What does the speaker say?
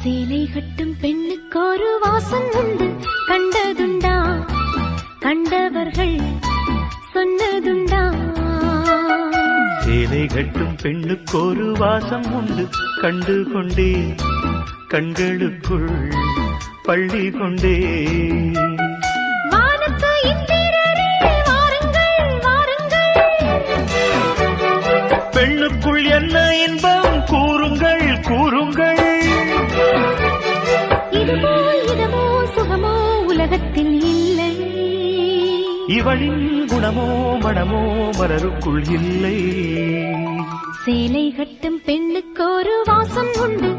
சேலை கட்டும் பெண்ணுக்கு ஒரு வாசம் உண்டு, கண்டதுண்டா? கண்டவர்கள் சொன்னதுண்டா? சேலை கட்டும் பெண்ணுக்கு ஒரு வாசம் உண்டு, கண்டு கொண்டே கண்களுக்குள் பள்ளி கொண்டே. வானத்து இந்திரரே வாருங்கள் வாருங்கள், பெண்ணுக்குள் என்ன இன்பம் கூறுங்கள் கூறுங்கள். இதுவோ இதமோ சுகமோ உலகத்தில் இல்லை, இவளின் குணமோ மனமோ மலருக்குள் இல்லை. சேலை கட்டும் பெண்ணுக்கு ஒரு வாசம் உண்டு,